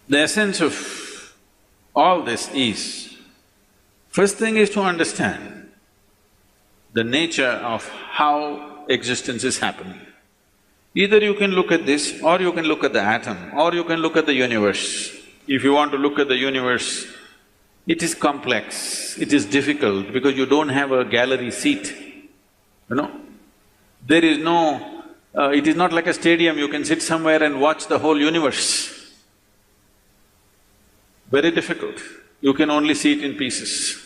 The essence of all this is, first thing is to understand the nature of how existence is happening. Either you can look at this, or you can look at the atom, or you can look at the universe. If you want to look at the universe, it is complex, it is difficult because you don't have a gallery seat, you know. There is no… it is not like a stadium, you can sit somewhere and watch the whole universe. Very difficult, you can only see it in pieces.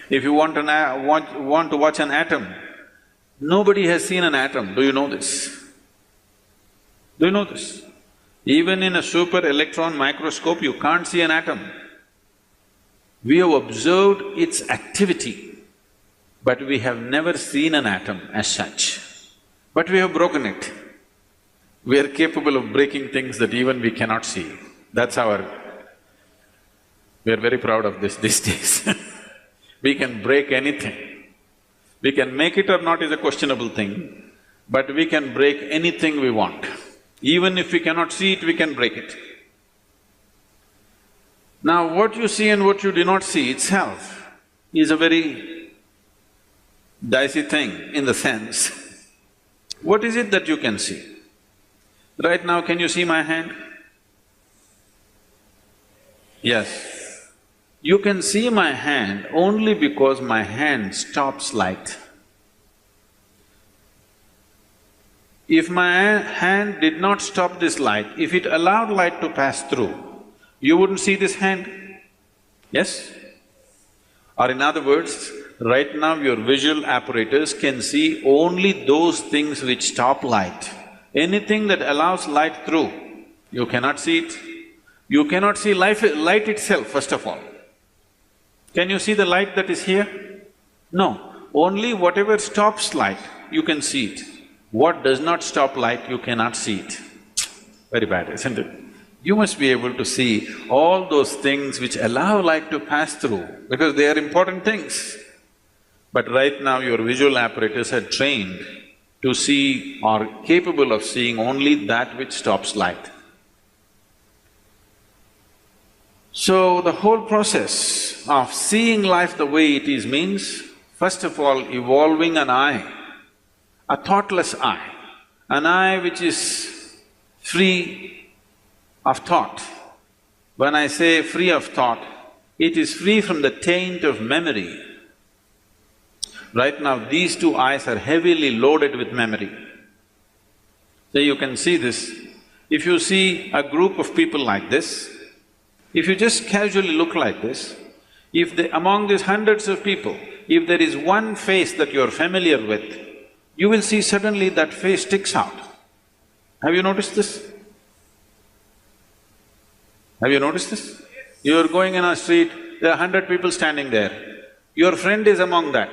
If you want to watch an atom, nobody has seen an atom, do you know this? Do you know this? Even in a super electron microscope, you can't see an atom. We have observed its activity, but we have never seen an atom as such. But we have broken it. We are capable of breaking things that even we cannot see. That's our… we are very proud of this these days. We can break anything. We can make it or not is a questionable thing, but we can break anything we want. Even if we cannot see it, we can break it. Now, what you see and what you do not see itself is a very dicey thing in the sense, what is it that you can see? Right now, can you see my hand? Yes. You can see my hand only because my hand stops light. If my hand did not stop this light, if it allowed light to pass through, you wouldn't see this hand, yes? Or in other words, right now your visual apparatus can see only those things which stop light. Anything that allows light through, you cannot see it. You cannot see light itself, first of all. Can you see the light that is here? No, only whatever stops light, you can see it. What does not stop light, you cannot see it. Very bad, isn't it? You must be able to see all those things which allow light to pass through, because they are important things. But right now your visual apparatus are trained to see or capable of seeing only that which stops light. So the whole process of seeing life the way it is means, first of all, evolving an eye, a thoughtless eye, an eye which is free of thought. When I say free of thought, it is free from the taint of memory. Right now, these two eyes are heavily loaded with memory. So you can see this. If you see a group of people like this, if you just casually look like this, if among these hundreds of people, if there is one face that you're familiar with, you will see suddenly that face sticks out. Have you noticed this? Have you noticed this? You're going in a street, there are 100 people standing there. Your friend is among that.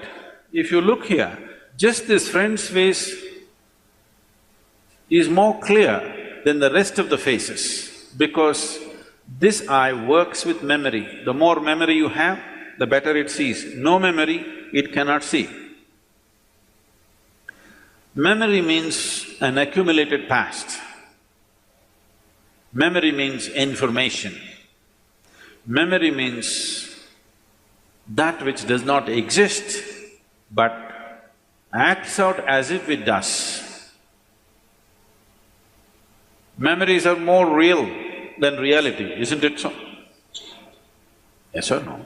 If you look here, just this friend's face is more clear than the rest of the faces, because this eye works with memory. The more memory you have, the better it sees. No memory, it cannot see. Memory means an accumulated past. Memory means information. Memory means that which does not exist but acts out as if it does. Memories are more real than reality, isn't it so? Yes or no?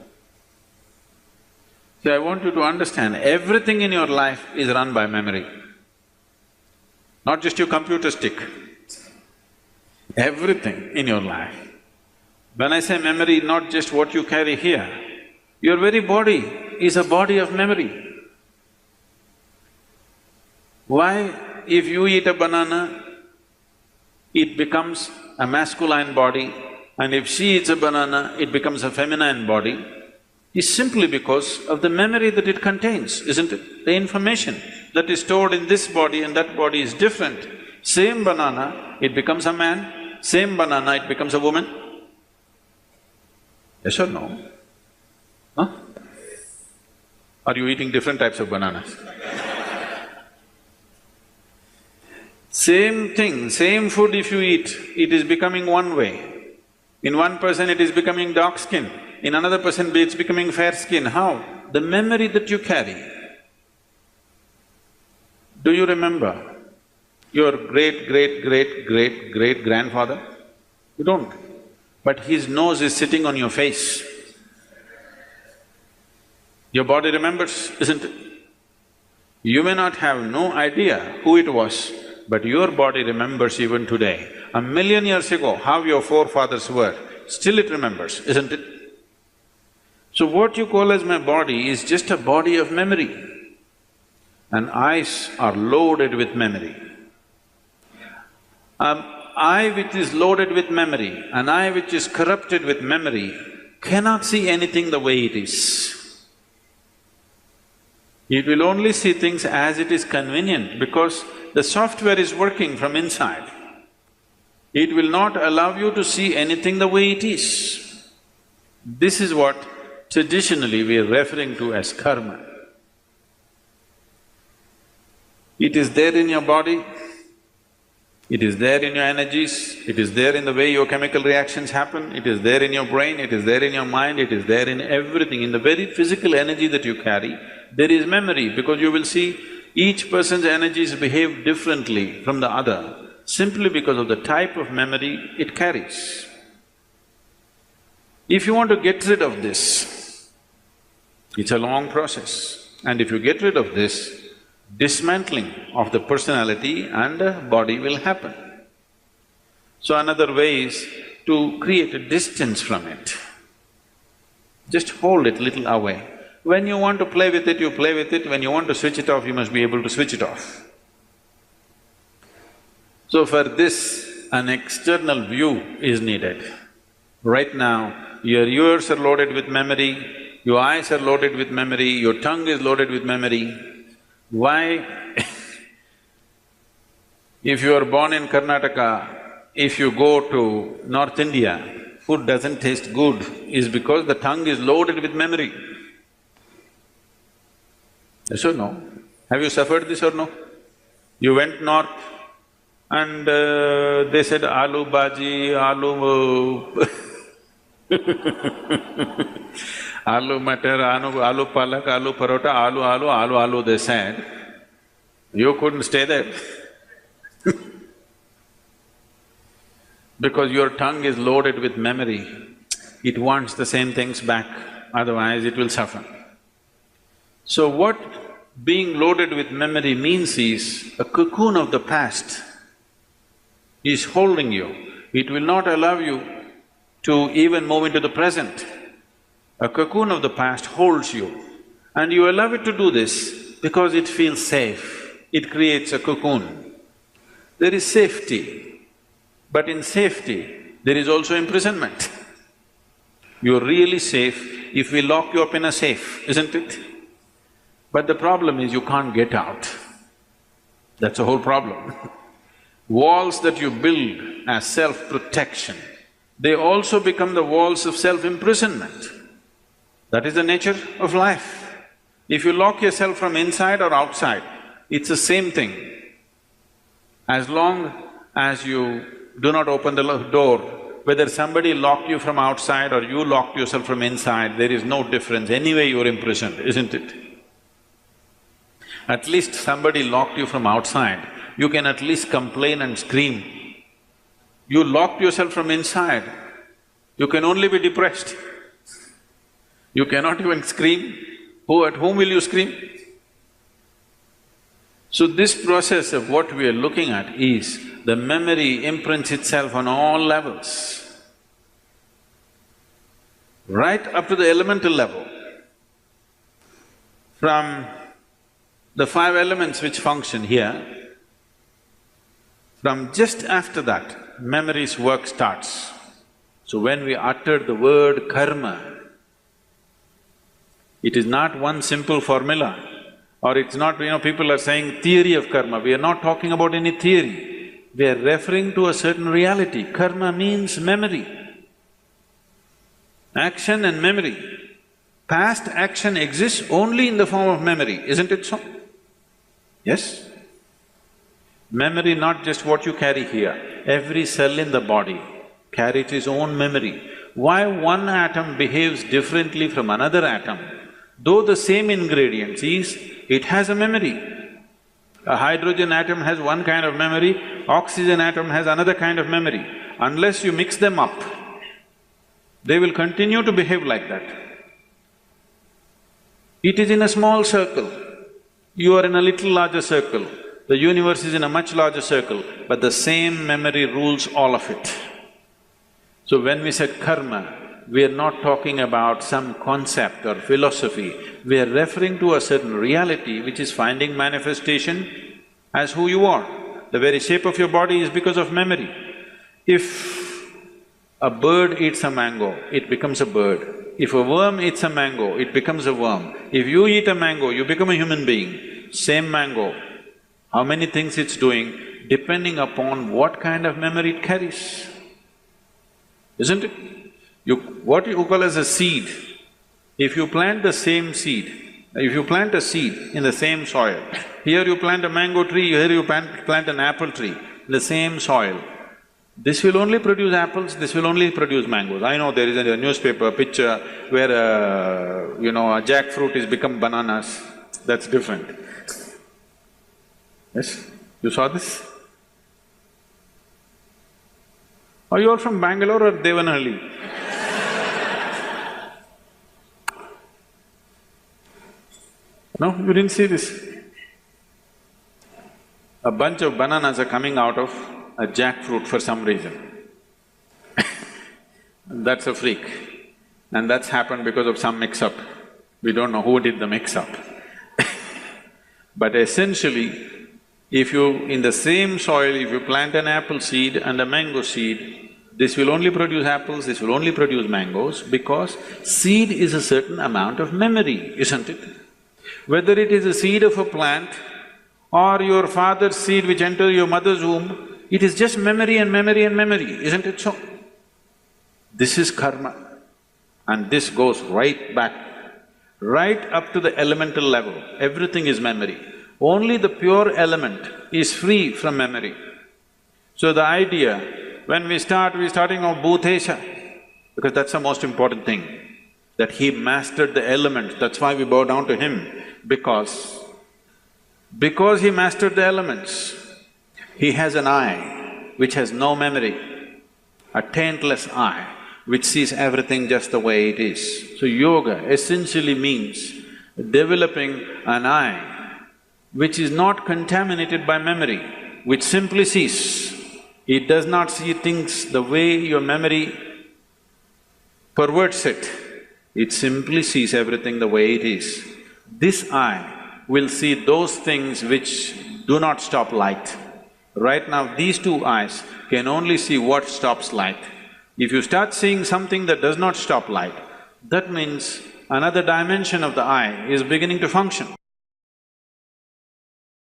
See, I want you to understand, everything in your life is run by memory, not just your computer stick. Everything in your life. When I say memory, not just what you carry here, your very body is a body of memory. Why? If you eat a banana, it becomes a masculine body, and if she eats a banana, it becomes a feminine body, is simply because of the memory that it contains, isn't it? The information that is stored in this body and that body is different. Same banana, it becomes a man, same banana, it becomes a woman. Yes or no? Huh? Are you eating different types of bananas? Same thing, same food if you eat, it is becoming one way. In one person it is becoming dark skin, in another person it's becoming fair skin. How? The memory that you carry. Do you remember your great-great-great-great-great-grandfather? You don't. But his nose is sitting on your face. Your body remembers, isn't it? You may not have no idea who it was, but your body remembers even today. 1,000,000 years ago, how your forefathers were, still it remembers, isn't it? So what you call as my body is just a body of memory. And eyes are loaded with memory. An eye which is loaded with memory, an eye which is corrupted with memory, cannot see anything the way it is. It will only see things as it is convenient because the software is working from inside. It will not allow you to see anything the way it is. This is what traditionally we are referring to as karma. It is there in your body, it is there in your energies, it is there in the way your chemical reactions happen, it is there in your brain, it is there in your mind, it is there in everything. In the very physical energy that you carry, there is memory because you will see each person's energies behave differently from the other simply because of the type of memory it carries. If you want to get rid of this, it's a long process. And if you get rid of this, dismantling of the personality and the body will happen. So another way is to create a distance from it. Just hold it little away. When you want to play with it, you play with it. When you want to switch it off, you must be able to switch it off. So for this, an external view is needed. Right now, your ears are loaded with memory, your eyes are loaded with memory, your tongue is loaded with memory. Why? If you are born in Karnataka, if you go to North India, food doesn't taste good, is because the tongue is loaded with memory. Yes or no? Have you suffered this or no? You went north and they said aloo bhaji, aloo aloo matar, aloo palak, aloo parota, aloo, they said. You couldn't stay there because your tongue is loaded with memory. It wants the same things back, otherwise it will suffer. So what being loaded with memory means is a cocoon of the past is holding you. It will not allow you to even move into the present. A cocoon of the past holds you and you allow it to do this because it feels safe. It creates a cocoon. There is safety, but in safety, there is also imprisonment. You're really safe if we lock you up in a safe, isn't it? But the problem is you can't get out. That's the whole problem. Walls that you build as self-protection, they also become the walls of self-imprisonment. That is the nature of life. If you lock yourself from inside or outside, it's the same thing. As long as you do not open the door, whether somebody locked you from outside or you locked yourself from inside, there is no difference. Anyway you're imprisoned, isn't it? At least somebody locked you from outside, you can at least complain and scream. You locked yourself from inside, you can only be depressed. You cannot even scream. At whom will you scream? So this process of what we are looking at is the memory imprints itself on all levels, right up to the elemental level. From the 5 elements which function here, from just after that, memory's work starts. So when we utter the word karma, it is not one simple formula, or it's not, people are saying theory of karma. We are not talking about any theory. We are referring to a certain reality. Karma means memory, action and memory. Past action exists only in the form of memory, isn't it so? Yes? Memory, not just what you carry here, every cell in the body carries its own memory. Why one atom behaves differently from another atom? Though the same ingredients is, it has a memory. A hydrogen atom has one kind of memory, oxygen atom has another kind of memory. Unless you mix them up, they will continue to behave like that. It is in a small circle, you are in a little larger circle, the universe is in a much larger circle, but the same memory rules all of it. So when we said karma, we are not talking about some concept or philosophy, we are referring to a certain reality which is finding manifestation as who you are. The very shape of your body is because of memory. If a bird eats a mango, it becomes a bird. If a worm eats a mango, it becomes a worm. If you eat a mango, you become a human being. Same mango, how many things it's doing, depending upon what kind of memory it carries, isn't it? What you call as a seed, if you plant the same seed, if you plant a seed in the same soil, here you plant a mango tree, here you plant an apple tree, in the same soil, this will only produce apples, this will only produce mangoes. I know there is a newspaper picture where a jackfruit is become bananas, that's different. Yes? You saw this? Are you all from Bangalore or Devanahalli? No, you didn't see this? A bunch of bananas are coming out of a jackfruit for some reason. That's a freak. And that's happened because of some mix-up. We don't know who did the mix-up. But essentially, if you… in the same soil, if you plant an apple seed and a mango seed, this will only produce apples, this will only produce mangoes, because seed is a certain amount of memory, isn't it? Whether it is a seed of a plant or your father's seed which enters your mother's womb, it is just memory and memory and memory, isn't it so? This is karma, and this goes right back, right up to the elemental level. Everything is memory. Only the pure element is free from memory. So the idea, when we're starting off Bhutesha, because that's the most important thing, that he mastered the elements, that's why we bow down to him, because he mastered the elements, he has an eye which has no memory, a taintless eye which sees everything just the way it is. So yoga essentially means developing an eye which is not contaminated by memory, which simply sees. It does not see things the way your memory perverts it. It simply sees everything the way it is. This eye will see those things which do not stop light. Right now, these two eyes can only see what stops light. If you start seeing something that does not stop light, that means another dimension of the eye is beginning to function.